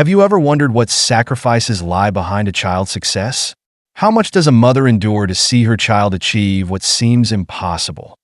Have you ever wondered what sacrifices lie behind a child's success? How much does a mother endure to see her child achieve what seems impossible?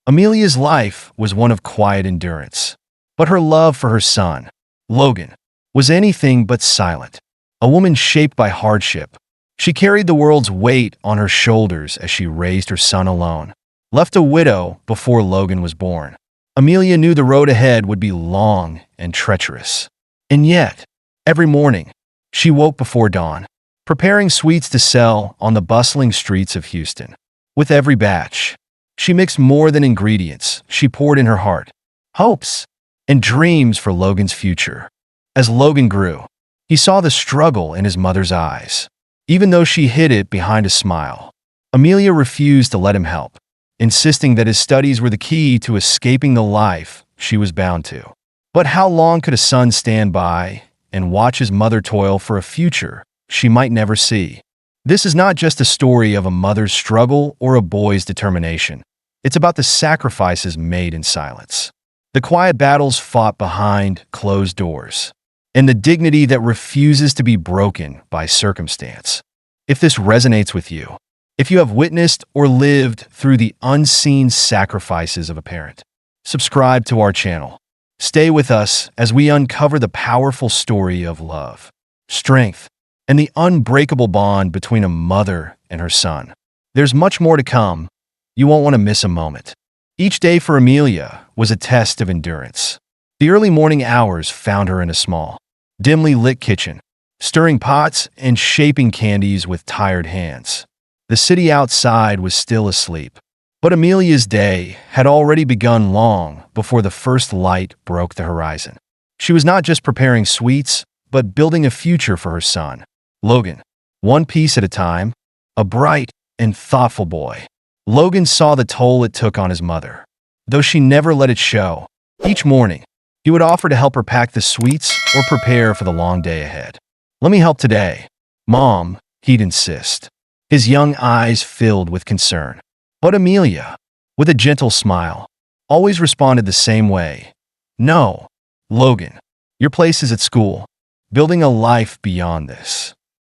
Amelia's life was one of quiet endurance, but her love for her son, Logan, was anything but silent. A woman shaped by hardship, she carried the world's weight on her shoulders as she raised her son alone. Left a widow before Logan was born, Amelia knew the road ahead would be long and treacherous. And yet, every morning, she woke before dawn, preparing sweets to sell on the bustling streets of Houston. With every batch, she mixed more than ingredients. She poured in her heart, hopes, and dreams for Logan's future. As Logan grew, he saw the struggle in his mother's eyes. Even though she hid it behind a smile, Amelia refused to let him help, insisting that his studies were the key to escaping the life she was bound to. But how long could a son stand by and watch his mother toil for a future she might never see? This is not just a story of a mother's struggle or a boy's determination. It's about the sacrifices made in silence, the quiet battles fought behind closed doors, and the dignity that refuses to be broken by circumstance. If this resonates with you, if you have witnessed or lived through the unseen sacrifices of a parent, subscribe to our channel. Stay with us as we uncover the powerful story of love, strength, and the unbreakable bond between a mother and her son. There's much more to come. You won't want to miss a moment. Each day for Amelia was a test of endurance. The early morning hours found her in a small, dimly lit kitchen, stirring pots and shaping candies with tired hands. The city outside was still asleep, but Amelia's day had already begun long before the first light broke the horizon. She was not just preparing sweets, but building a future for her son, Logan, one piece at a time, a bright and thoughtful boy. Logan saw the toll it took on his mother, though she never let it show. Each morning, he would offer to help her pack the sweets or prepare for the long day ahead. "Let me help today, Mom," he'd insist, his young eyes filled with concern. But Amelia, with a gentle smile, always responded the same way. "No, Logan, your place is at school, building a life beyond this."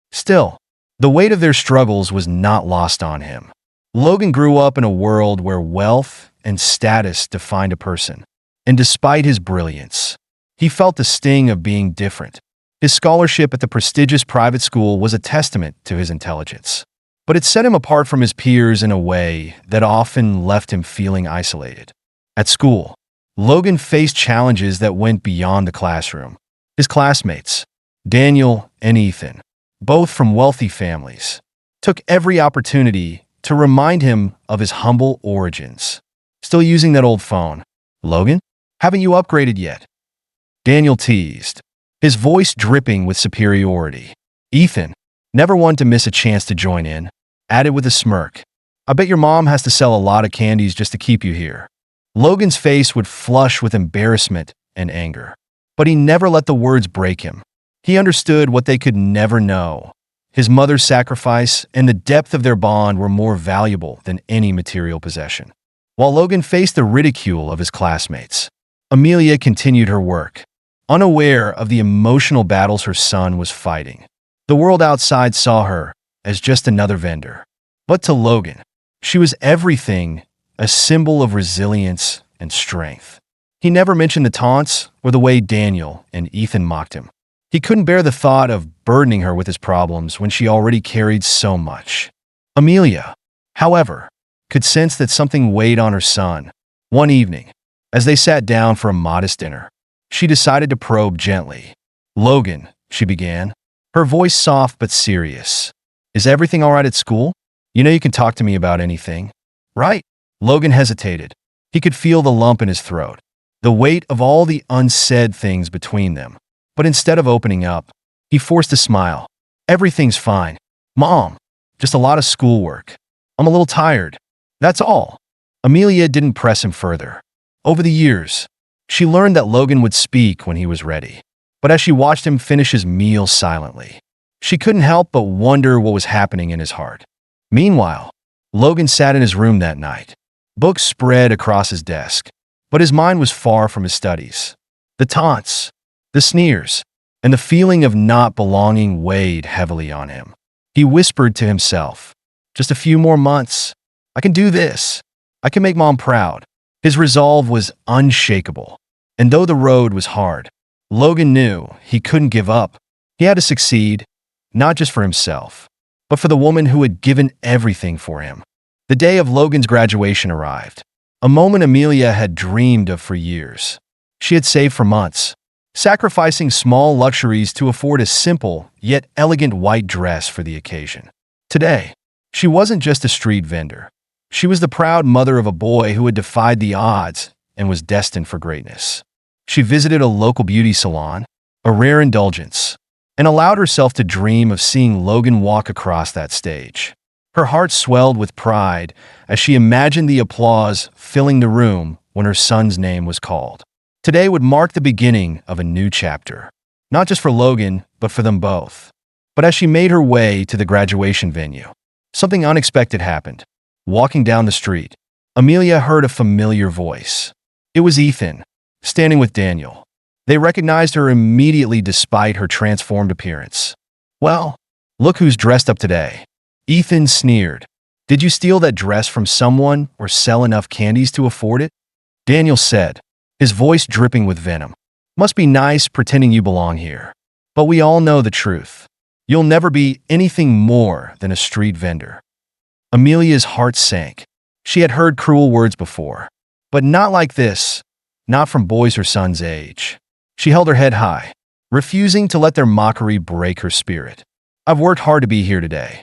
Still, the weight of their struggles was not lost on him. Logan grew up in a world where wealth and status defined a person, and despite his brilliance, he felt the sting of being different. His scholarship at the prestigious private school was a testament to his intelligence, but it set him apart from his peers in a way that often left him feeling isolated. At school, Logan faced challenges that went beyond the classroom. His classmates, Daniel and Ethan, both from wealthy families, took every opportunity to remind him of his humble origins. "Still using that old phone, Logan? Haven't you upgraded yet?" Daniel teased, his voice dripping with superiority. Ethan, never one to miss a chance to join in, added with a smirk, "I bet your mom has to sell a lot of candies just to keep you here." Logan's face would flush with embarrassment and anger, but he never let the words break him. He understood what they could never know. His mother's sacrifice and the depth of their bond were more valuable than any material possession. While Logan faced the ridicule of his classmates, Amelia continued her work, unaware of the emotional battles her son was fighting. The world outside saw her as just another vendor. But to Logan, she was everything, a symbol of resilience and strength. He never mentioned the taunts or the way Daniel and Ethan mocked him. He couldn't bear the thought of burdening her with his problems when she already carried so much. Amelia, however, could sense that something weighed on her son. One evening, as they sat down for a modest dinner, she decided to probe gently. "Logan," she began, her voice soft but serious, "is everything all right at school? You know you can talk to me about anything, right?" Logan hesitated. He could feel the lump in his throat, the weight of all the unsaid things between them. But instead of opening up, he forced a smile. "Everything's fine, Mom. Just a lot of schoolwork. I'm a little tired. That's all." Amelia didn't press him further. Over the years, she learned that Logan would speak when he was ready. But as she watched him finish his meal silently, she couldn't help but wonder what was happening in his heart. Meanwhile, Logan sat in his room that night, books spread across his desk, but his mind was far from his studies. The taunts, the sneers, and the feeling of not belonging weighed heavily on him. He whispered to himself, "Just a few more months. I can do this. I can make Mom proud." His resolve was unshakable, and though the road was hard, Logan knew he couldn't give up. He had to succeed, not just for himself, but for the woman who had given everything for him. The day of Logan's graduation arrived, a moment Amelia had dreamed of for years. She had saved for months, sacrificing small luxuries to afford a simple yet elegant white dress for the occasion. Today, she wasn't just a street vendor. She was the proud mother of a boy who had defied the odds and was destined for greatness. She visited a local beauty salon, a rare indulgence, and allowed herself to dream of seeing Logan walk across that stage. Her heart swelled with pride as she imagined the applause filling the room when her son's name was called. Today would mark the beginning of a new chapter, not just for Logan, but for them both. But as she made her way to the graduation venue, something unexpected happened. Walking down the street, Amelia heard a familiar voice. It was Ethan, standing with Daniel. They recognized her immediately despite her transformed appearance. "Well, look who's dressed up today." Ethan sneered. "Did you steal that dress from someone or sell enough candies to afford it?" Daniel said, his voice dripping with venom. "Must be nice pretending you belong here. But we all know the truth. You'll never be anything more than a street vendor." Amelia's heart sank. She had heard cruel words before, but not like this, not from boys her son's age. She held her head high, refusing to let their mockery break her spirit. "I've worked hard to be here today,"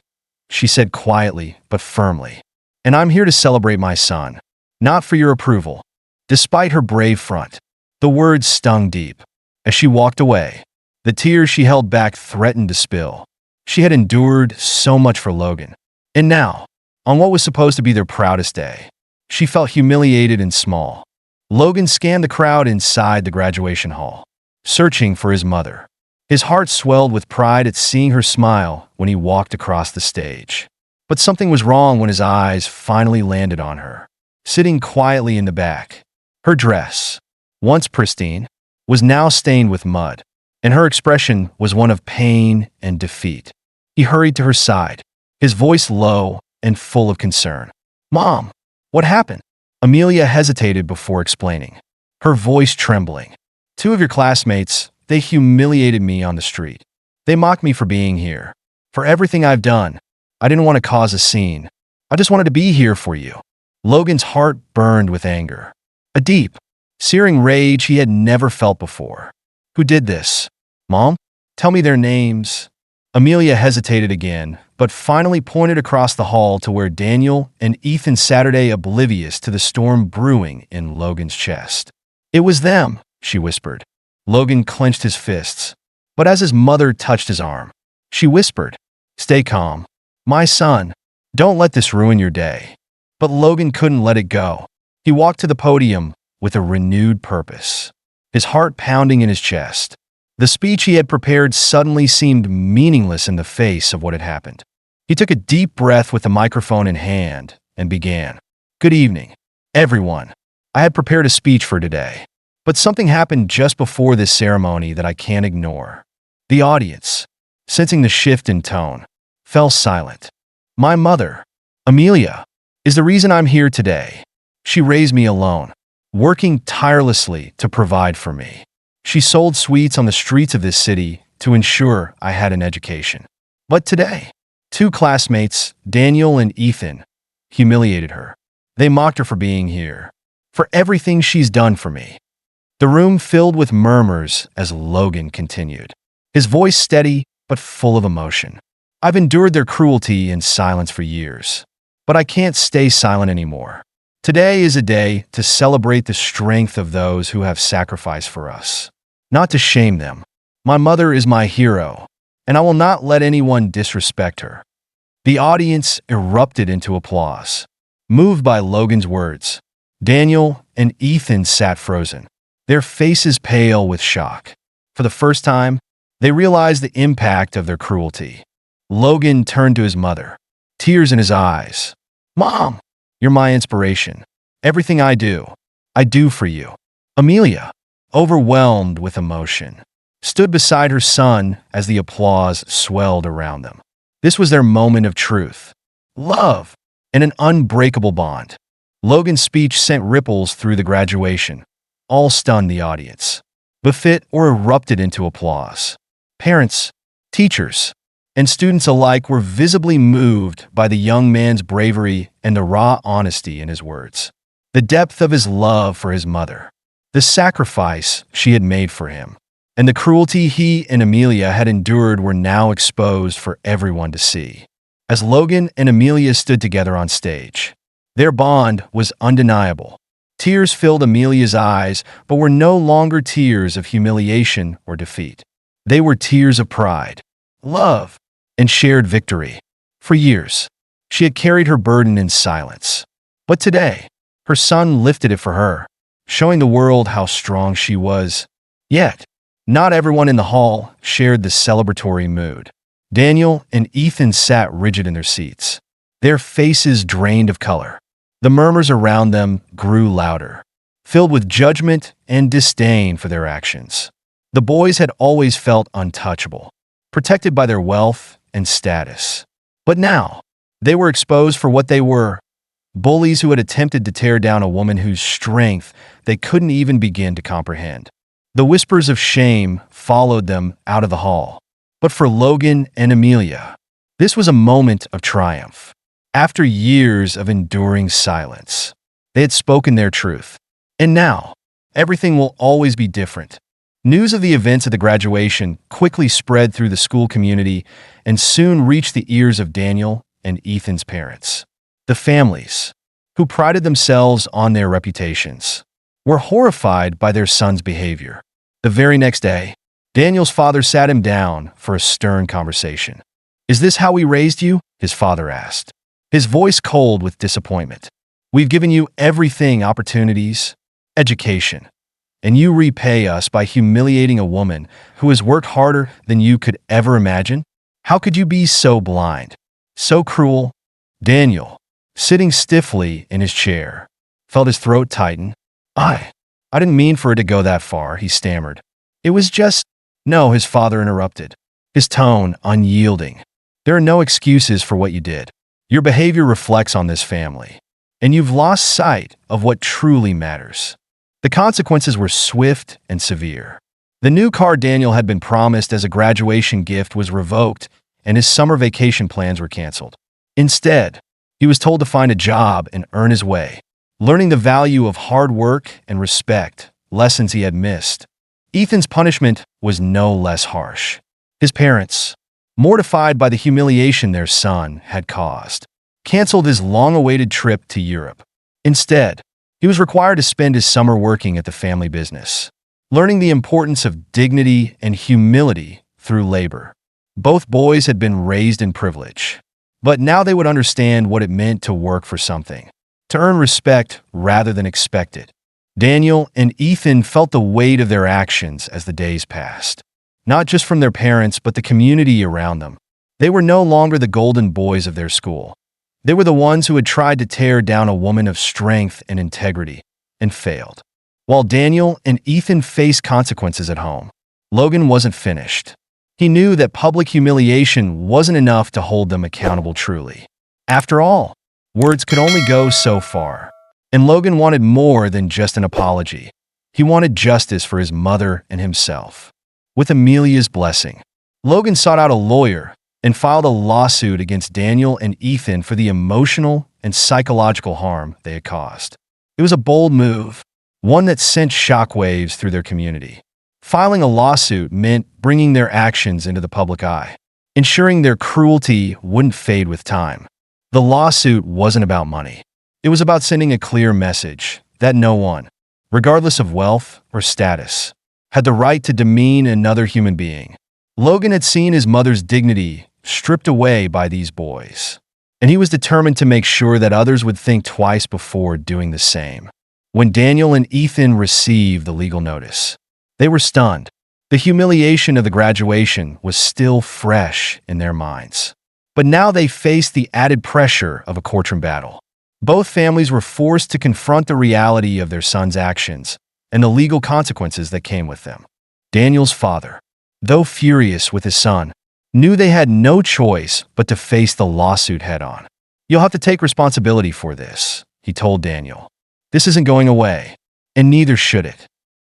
she said quietly but firmly, "and I'm here to celebrate my son, not for your approval." Despite her brave front, the words stung deep. As she walked away, the tears she held back threatened to spill. She had endured so much for Logan, and now, on what was supposed to be their proudest day, she felt humiliated and small. Logan scanned the crowd inside the graduation hall, searching for his mother. His heart swelled with pride at seeing her smile when he walked across the stage. But something was wrong when his eyes finally landed on her, sitting quietly in the back. Her dress, once pristine, was now stained with mud, and her expression was one of pain and defeat. He hurried to her side, his voice low and full of concern. "Mom, what happened?" Amelia hesitated before explaining, her voice trembling. "Two of your classmates, they humiliated me on the street. They mocked me for being here, for everything I've done. I didn't want to cause a scene. I just wanted to be here for you." Logan's heart burned with anger, a deep, searing rage he had never felt before. "Who did this? Mom? Tell me their names." Amelia hesitated again, but finally pointed across the hall to where Daniel and Ethan sat oblivious to the storm brewing in Logan's chest. "It was them," she whispered. Logan clenched his fists, but as his mother touched his arm, she whispered, "Stay calm. My son, don't let this ruin your day." But Logan couldn't let it go. He walked to the podium with a renewed purpose, his heart pounding in his chest. The speech he had prepared suddenly seemed meaningless in the face of what had happened. He took a deep breath with the microphone in hand and began. "Good evening, everyone. I had prepared a speech for today, but something happened just before this ceremony that I can't ignore." The audience, sensing the shift in tone, fell silent. "My mother, Amelia, is the reason I'm here today. She raised me alone, working tirelessly to provide for me. She sold sweets on the streets of this city to ensure I had an education. But today, two classmates, Daniel and Ethan, humiliated her. They mocked her for being here, for everything she's done for me." The room filled with murmurs as Logan continued, his voice steady but full of emotion. "I've endured their cruelty in silence for years, but I can't stay silent anymore. Today is a day to celebrate the strength of those who have sacrificed for us, not to shame them. My mother is my hero, and I will not let anyone disrespect her." The audience erupted into applause, moved by Logan's words. Daniel and Ethan sat frozen, their faces pale with shock. For the first time, they realized the impact of their cruelty. Logan turned to his mother, tears in his eyes. "Mom, you're my inspiration. Everything I do for you." Amelia, overwhelmed with emotion, stood beside her son as the applause swelled around them. This was their moment of truth, love, and an unbreakable bond. Logan's speech sent ripples through the graduation. All stunned the audience, befit or erupted into applause. Parents, teachers, and students alike were visibly moved by the young man's bravery and the raw honesty in his words. The depth of his love for his mother, the sacrifice she had made for him, and the cruelty he and Amelia had endured were now exposed for everyone to see. As Logan and Amelia stood together on stage, their bond was undeniable. Tears filled Amelia's eyes, but were no longer tears of humiliation or defeat. They were tears of pride, love, and shared victory. For years, she had carried her burden in silence. But today, her son lifted it for her, showing the world how strong she was. Yet, not everyone in the hall shared the celebratory mood. Daniel and Ethan sat rigid in their seats, their faces drained of color. The murmurs around them grew louder, filled with judgment and disdain for their actions. The boys had always felt untouchable, protected by their wealth and status. But now, they were exposed for what they were, bullies who had attempted to tear down a woman whose strength they couldn't even begin to comprehend. The whispers of shame followed them out of the hall. But for Logan and Amelia, this was a moment of triumph. After years of enduring silence, they had spoken their truth. And now, everything will always be different. News of the events of the graduation quickly spread through the school community and soon reached the ears of Daniel and Ethan's parents. The families, who prided themselves on their reputations, were horrified by their son's behavior. The very next day, Daniel's father sat him down for a stern conversation. "Is this how we raised you?" his father asked, his voice cold with disappointment. "We've given you everything: opportunities, education, and you repay us by humiliating a woman who has worked harder than you could ever imagine? How could you be so blind, so cruel?" Daniel, sitting stiffly in his chair, felt his throat tighten. I didn't mean for it to go that far," he stammered. "It was just—" "No," his father interrupted, his tone unyielding. "There are no excuses for what you did. Your behavior reflects on this family, and you've lost sight of what truly matters." The consequences were swift and severe. The new car Daniel had been promised as a graduation gift was revoked, and his summer vacation plans were canceled. Instead, he was told to find a job and earn his way, learning the value of hard work and respect, lessons he had missed. Ethan's punishment was no less harsh. His parents, mortified by the humiliation their son had caused, canceled his long-awaited trip to Europe. Instead, he was required to spend his summer working at the family business, learning the importance of dignity and humility through labor. Both boys had been raised in privilege, but now they would understand what it meant to work for something, to earn respect rather than expect it. Daniel and Ethan felt the weight of their actions as the days passed, not just from their parents but the community around them. They were no longer the golden boys of their school. They were the ones who had tried to tear down a woman of strength and integrity and failed. While Daniel and Ethan faced consequences at home, Logan wasn't finished. He knew that public humiliation wasn't enough to hold them accountable truly. After all, words could only go so far, and Logan wanted more than just an apology. He wanted justice for his mother and himself. With Amelia's blessing, Logan sought out a lawyer and filed a lawsuit against Daniel and Ethan for the emotional and psychological harm they had caused. It was a bold move, one that sent shockwaves through their community. Filing a lawsuit meant bringing their actions into the public eye, ensuring their cruelty wouldn't fade with time. The lawsuit wasn't about money. It was about sending a clear message that no one, regardless of wealth or status, had the right to demean another human being. Logan had seen his mother's dignity stripped away by these boys, and he was determined to make sure that others would think twice before doing the same. When Daniel and Ethan received the legal notice, they were stunned. The humiliation of the graduation was still fresh in their minds. But now they faced the added pressure of a courtroom battle. Both families were forced to confront the reality of their son's actions and the legal consequences that came with them. Daniel's father, though furious with his son, knew they had no choice but to face the lawsuit head-on. "You'll have to take responsibility for this," he told Daniel. "This isn't going away, and neither should it."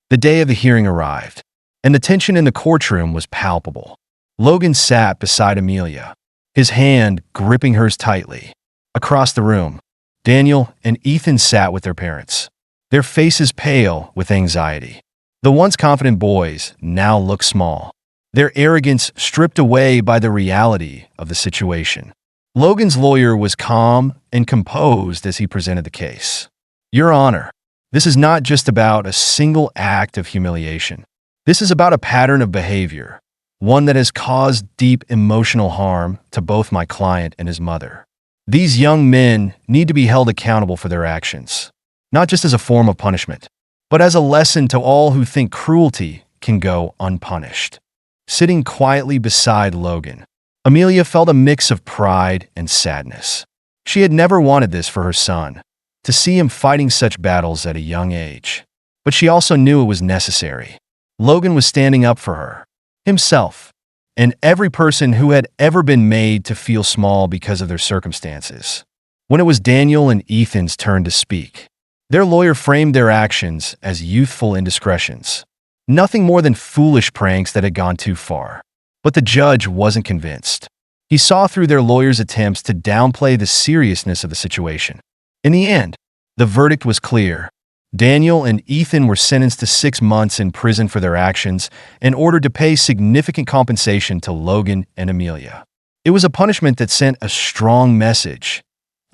The day of the hearing arrived, and the tension in the courtroom was palpable. Logan sat beside Amelia, his hand gripping hers tightly. Across the room, Daniel and Ethan sat with their parents, their faces pale with anxiety. The once confident boys now looked small, their arrogance stripped away by the reality of the situation. Logan's lawyer was calm and composed as he presented the case. "Your Honor, this is not just about a single act of humiliation. This is about a pattern of behavior, one that has caused deep emotional harm to both my client and his mother. These young men need to be held accountable for their actions, not just as a form of punishment, but as a lesson to all who think cruelty can go unpunished." Sitting quietly beside Logan, Amelia felt a mix of pride and sadness. She had never wanted this for her son, to see him fighting such battles at a young age. But she also knew it was necessary. Logan was standing up for her, himself, and every person who had ever been made to feel small because of their circumstances. When it was Daniel and Ethan's turn to speak, their lawyer framed their actions as youthful indiscretions, nothing more than foolish pranks that had gone too far. But the judge wasn't convinced. He saw through their lawyers' attempts to downplay the seriousness of the situation. In the end, the verdict was clear. Daniel and Ethan were sentenced to 6 months in prison for their actions and ordered to pay significant compensation to Logan and Amelia. It was a punishment that sent a strong message: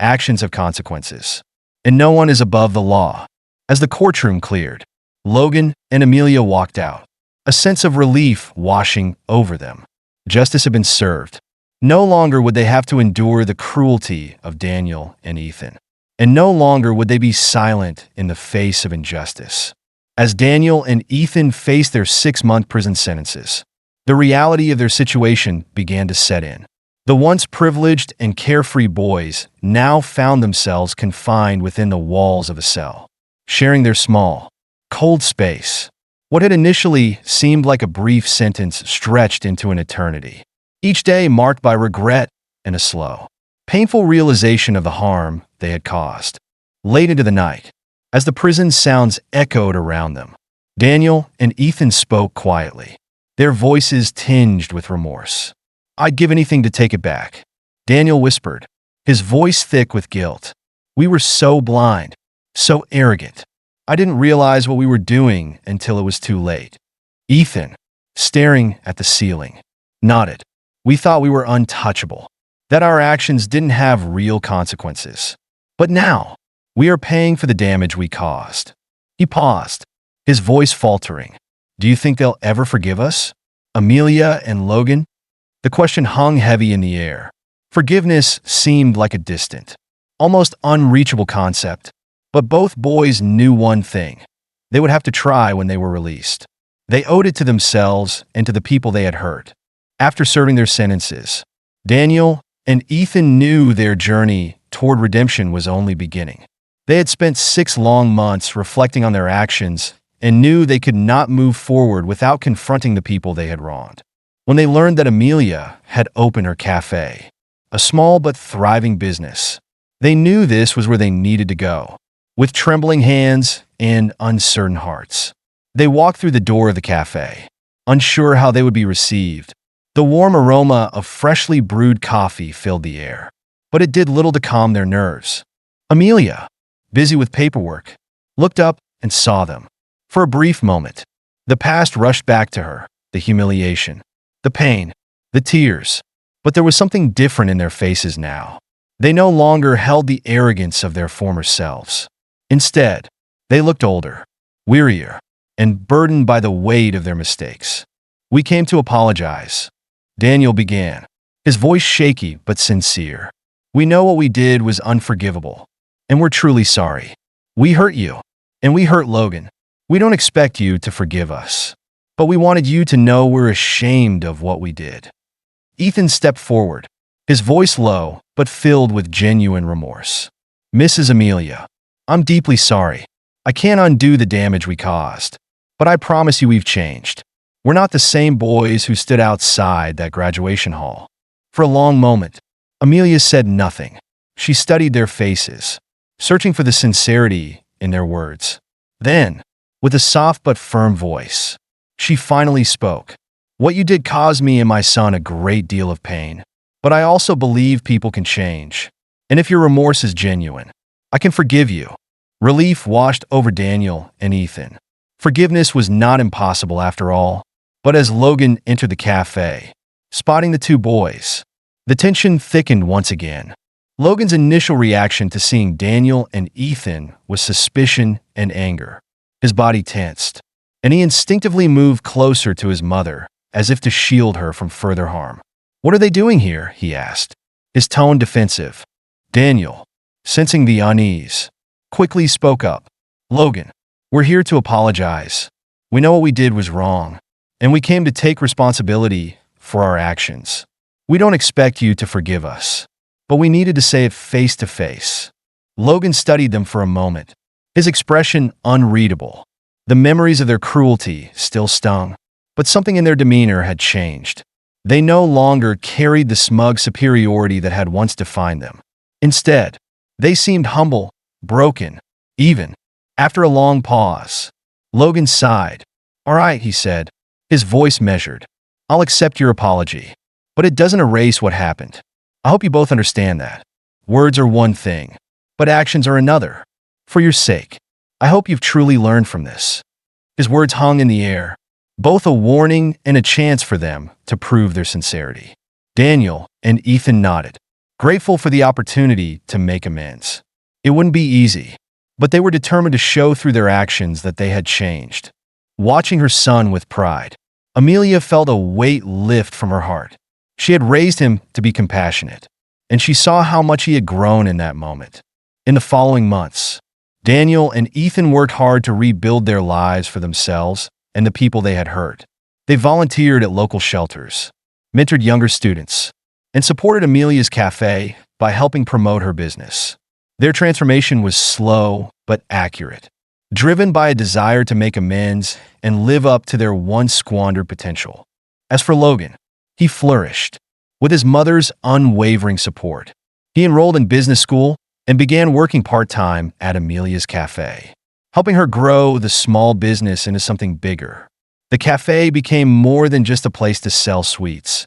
actions have consequences, and no one is above the law. As the courtroom cleared, Logan and Amelia walked out, a sense of relief washing over them. Justice had been served. No longer would they have to endure the cruelty of Daniel and Ethan, and no longer would they be silent in the face of injustice. As Daniel and Ethan faced their 6-month prison sentences, the reality of their situation began to set in. The once privileged and carefree boys now found themselves confined within the walls of a cell, sharing their small, cold space. What had initially seemed like a brief sentence stretched into an eternity, each day marked by regret and a slow, painful realization of the harm they had caused. Late into the night, as the prison sounds echoed around them, Daniel and Ethan spoke quietly, their voices tinged with remorse. "I'd give anything to take it back," Daniel whispered, his voice thick with guilt. "We were so blind, so arrogant. I didn't realize what we were doing until it was too late." Ethan, staring at the ceiling, nodded. "We thought we were untouchable, that our actions didn't have real consequences. But now, we are paying for the damage we caused." He paused, his voice faltering. "Do you think they'll ever forgive us? Amelia and Logan?" The question hung heavy in the air. Forgiveness seemed like a distant, almost unreachable concept. But both boys knew one thing: they would have to try when they were released. They owed it to themselves and to the people they had hurt. After serving their sentences, Daniel and Ethan knew their journey toward redemption was only beginning. They had spent 6 long months reflecting on their actions and knew they could not move forward without confronting the people they had wronged. When they learned that Amelia had opened her cafe, a small but thriving business, they knew this was where they needed to go. With trembling hands and uncertain hearts, they walked through the door of the cafe, unsure how they would be received. The warm aroma of freshly brewed coffee filled the air, but it did little to calm their nerves. Amelia, busy with paperwork, looked up and saw them. For a brief moment, the past rushed back to her, the humiliation, the pain, the tears. But there was something different in their faces now. They no longer held the arrogance of their former selves. Instead, they looked older, wearier, and burdened by the weight of their mistakes. "We came to apologize," Daniel began, his voice shaky but sincere. "We know what we did was unforgivable, and we're truly sorry. We hurt you, and we hurt Logan. We don't expect you to forgive us, but we wanted you to know we're ashamed of what we did." Ethan stepped forward, his voice low but filled with genuine remorse. "Mrs. Amelia, I'm deeply sorry. I can't undo the damage we caused, but I promise you we've changed. We're not the same boys who stood outside that graduation hall. For a long moment, Amelia said nothing. She studied their faces, searching for the sincerity in their words. Then, with a soft but firm voice, she finally spoke. What you did caused me and my son a great deal of pain, but I also believe people can change. And if your remorse is genuine, I can forgive you. Relief washed over Daniel and Ethan. Forgiveness was not impossible after all. But as Logan entered the cafe, spotting the two boys, the tension thickened once again. Logan's initial reaction to seeing Daniel and Ethan was suspicion and anger. His body tensed, and he instinctively moved closer to his mother, as if to shield her from further harm. "What are they doing here?" he asked, his tone defensive. Daniel, sensing the unease, quickly spoke up. "Logan, we're here to apologize. We know what we did was wrong, and we came to take responsibility for our actions. We don't expect you to forgive us, but we needed to say it face to face." Logan studied them for a moment, his expression unreadable. The memories of their cruelty still stung, but something in their demeanor had changed. They no longer carried the smug superiority that had once defined them. Instead, they seemed humble, broken, even. After a long pause, Logan sighed. "All right," he said, his voice measured. "I'll accept your apology, but it doesn't erase what happened. I hope you both understand that. Words are one thing, but actions are another. For your sake, I hope you've truly learned from this." His words hung in the air, both a warning and a chance for them to prove their sincerity. Daniel and Ethan nodded, grateful for the opportunity to make amends. It wouldn't be easy, but they were determined to show through their actions that they had changed. Watching her son with pride, Amelia felt a weight lift from her heart. She had raised him to be compassionate, and she saw how much he had grown in that moment. In the following months, Daniel and Ethan worked hard to rebuild their lives for themselves and the people they had hurt. They volunteered at local shelters, mentored younger students, and supported Amelia's Cafe by helping promote her business. Their transformation was slow but accurate, driven by a desire to make amends and live up to their once squandered potential. As for Logan, he flourished. With his mother's unwavering support, he enrolled in business school and began working part-time at Amelia's Cafe, helping her grow the small business into something bigger. The cafe became more than just a place to sell sweets.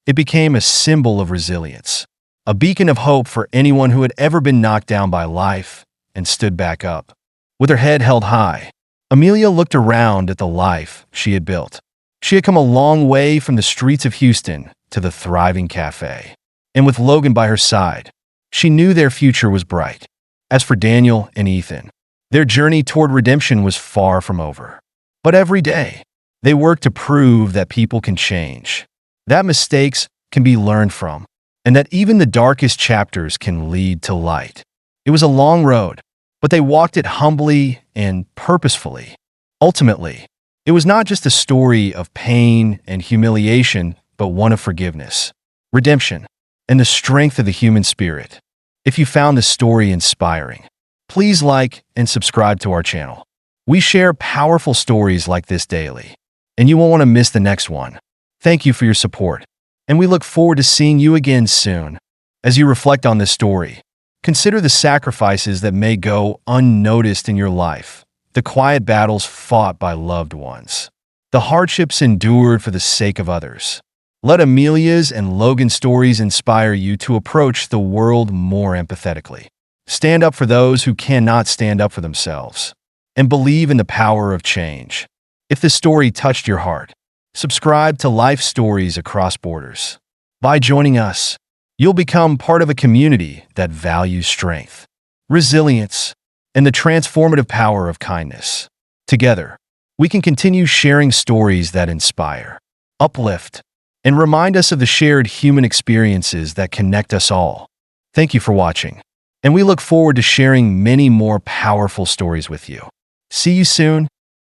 It became a symbol of resilience, a beacon of hope for anyone who had ever been knocked down by life and stood back up. With her head held high, Amelia looked around at the life she had built. She had come a long way from the streets of Houston to the thriving cafe. And with Logan by her side, she knew their future was bright. As for Daniel and Ethan, their journey toward redemption was far from over. But every day, they worked to prove that people can change, that mistakes can be learned from, and that even the darkest chapters can lead to light. It was a long road, but they walked it humbly and purposefully. Ultimately, it was not just a story of pain and humiliation, but one of forgiveness, redemption, and the strength of the human spirit. If you found this story inspiring, please like and subscribe to our channel. We share powerful stories like this daily, and you won't want to miss the next one. Thank you for your support, and we look forward to seeing you again soon. As you reflect on this story, consider the sacrifices that may go unnoticed in your life, the quiet battles fought by loved ones, the hardships endured for the sake of others. Let Amelia's and Logan's stories inspire you to approach the world more empathetically. Stand up for those who cannot stand up for themselves, and believe in the power of change. If this story touched your heart, subscribe to Life Stories Across Borders. By joining us, you'll become part of a community that values strength, resilience, and the transformative power of kindness. Together, we can continue sharing stories that inspire, uplift, and remind us of the shared human experiences that connect us all. Thank you for watching, and we look forward to sharing many more powerful stories with you. See you soon,